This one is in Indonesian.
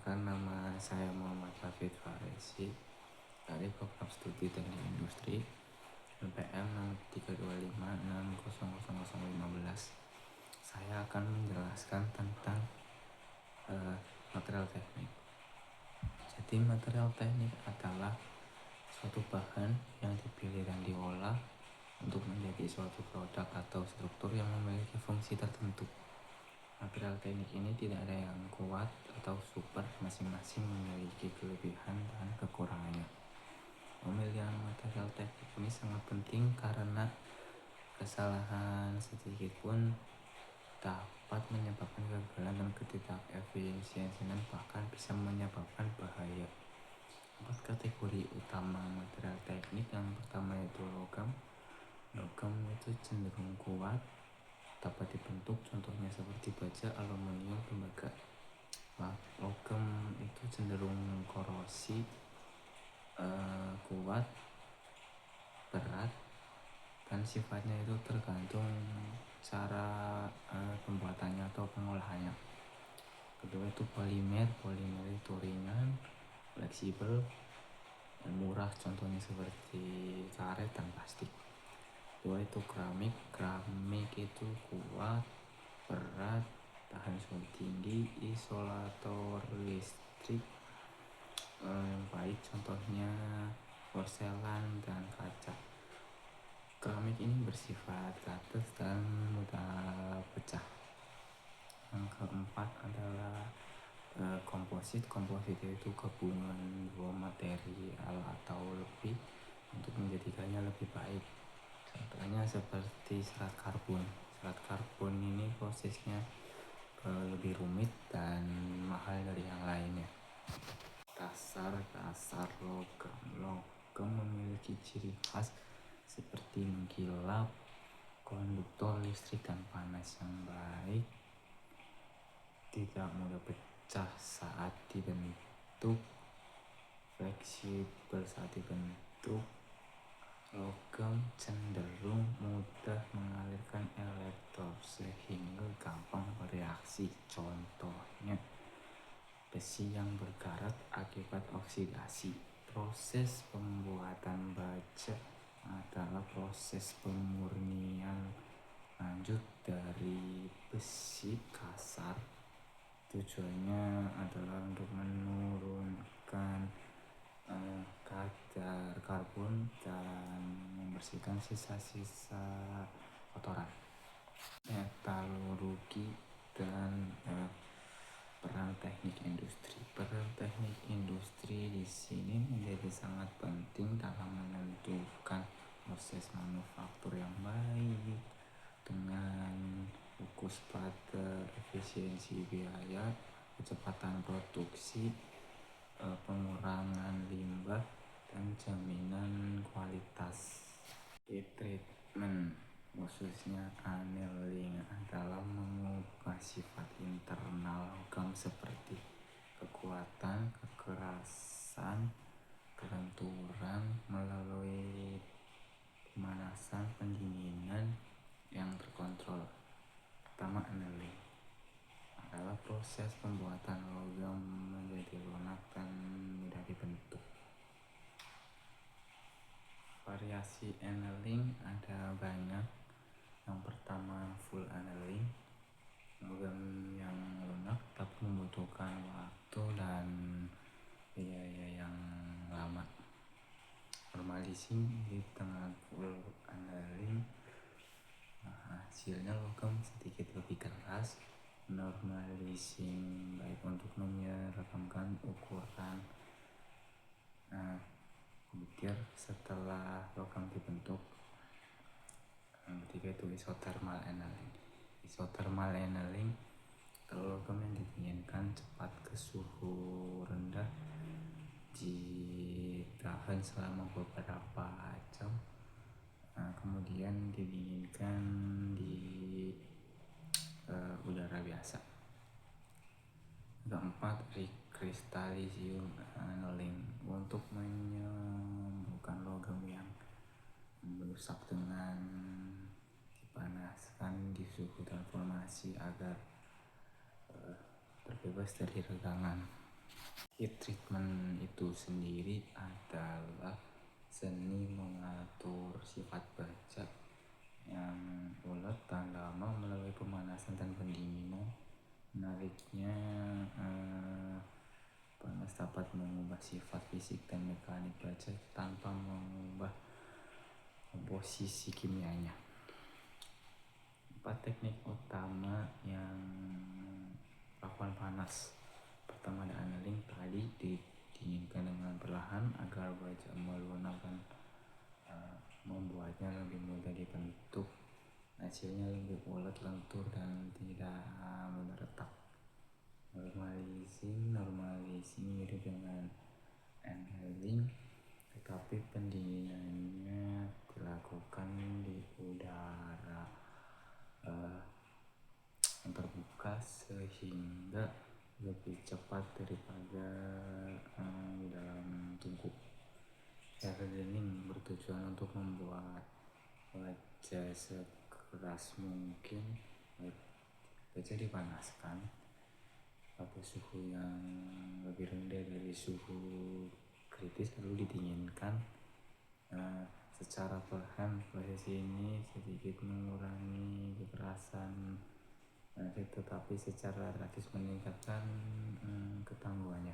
Perkenalkan, nama saya Muhammad Hafid Faresi dari Program Studi Teknik Industri LPM 325600015. Saya akan menjelaskan tentang material teknik. Jadi material teknik adalah suatu bahan yang dipilih dan diolah untuk menjadi suatu produk atau struktur yang memiliki fungsi tertentu. Material teknik ini tidak ada yang kuat atau super, masing-masing memiliki kelebihan dan kekurangannya. Pemilihan material teknik ini sangat penting karena kesalahan sedikit pun dapat menyebabkan kegagalan dan ketidakefisiensian, bahkan bisa menyebabkan bahaya. 4 kategori utama material teknik. Yang pertama itu logam. Logam itu cenderung kuat, dapat dibentuk, contohnya seperti baja, aluminium, tembaga. Logam itu cenderung korosi, kuat, berat, dan sifatnya itu tergantung cara pembuatannya atau pengolahannya. Kedua itu polimer. Polimer itu ringan, fleksibel, dan murah, contohnya seperti karet dan plastik. Kedua itu keramik. Keramik itu kuat, berat, tahan suhu tinggi, isolator listrik yang baik, contohnya porselan dan kaca. Keramik ini bersifat gatas dan mudah pecah. Yang keempat adalah komposit. Komposit itu gabungan dua material atau lebih untuk menjadikannya lebih baik. Contohnya seperti serat karbon. Serat karbon ini prosesnya lebih rumit dan mahal dari yang lainnya. Dasar logam. Logam memiliki ciri khas seperti mengkilap, konduktor listrik dan panas yang baik, tidak mudah pecah saat dibentuk, fleksibel saat dibentuk. Logam cenderung mudah mengalirkan elektron sehingga gampang bereaksi, contohnya besi yang berkarat akibat oksidasi. Proses pembuatan baja adalah proses pemurnian lanjut dari besi kasar. Tujuannya adalah untuk menurunkan kadar karbon dan membersihkan sisa-sisa kotoran. Metalurgi dan peran teknik industri. Peran teknik industri di sini menjadi sangat penting dalam menentukan proses manufaktur yang baik dengan fokus pada efisiensi biaya, kecepatan produksi, pengurangan limbah, dan jaminan kualitas. Treatment, khususnya annealing, adalah mengubah sifat internal logam seperti kekuatan, kekerasan, kelenturan melalui pemanasan, pendinginan yang terkontrol. Pertama, annealing adalah proses pembuatan logam menjadi lunak dan mudah dibentuk. Variasi annealing ada banyak. Yang pertama, full annealing. Logam yang lunak tapi membutuhkan waktu dan biaya yang lama. Normalizing dengan full annealing, hasilnya logam sedikit lebih keras. Normalizing baik untuk menyeragamkan ukuran. Kemudian setelah logam dibentuk, yang ketiga itu isothermal annealing. Isothermal annealing, kalau logam yang didinginkan cepat ke suhu rendah, ditahan selama beberapa jam, kemudian didinginkan di udara biasa. Keempat, rekristalisasi annealing, untuk menyembuhkan logam yang merusak dengan dipanaskan di suhu transformasi agar terbebas dari regangan. Heat treatment itu sendiri adalah seni mengatur sifat baja yang ulet dan lama melalui pemanasan dan pendinginan. Menariknya, panas dapat mengubah sifat fisik dan mekanik baja tanpa mengubah komposisi kimianya. 4 teknik utama yang lakukan panas. Pertama ada annealing, tadi didinginkan dengan perlahan agar baja melunak dan membuatnya lebih mudah dibentuk. Hasilnya lebih ulet, lentur, dan tidak mudah retak. Normalizing mirip dengan annealing, tetapi pendinginannya dilakukan di udara yang terbuka sehingga lebih cepat daripada di dalam tungku. Hardening bertujuan untuk membuat baja sekeras mungkin. Baja dipanaskan pada suhu yang lebih rendah dari suhu kritis lalu didinginkan secara perlahan. Proses ini sedikit mengurangi kekerasan tetapi secara drastis meningkatkan ketangguhannya.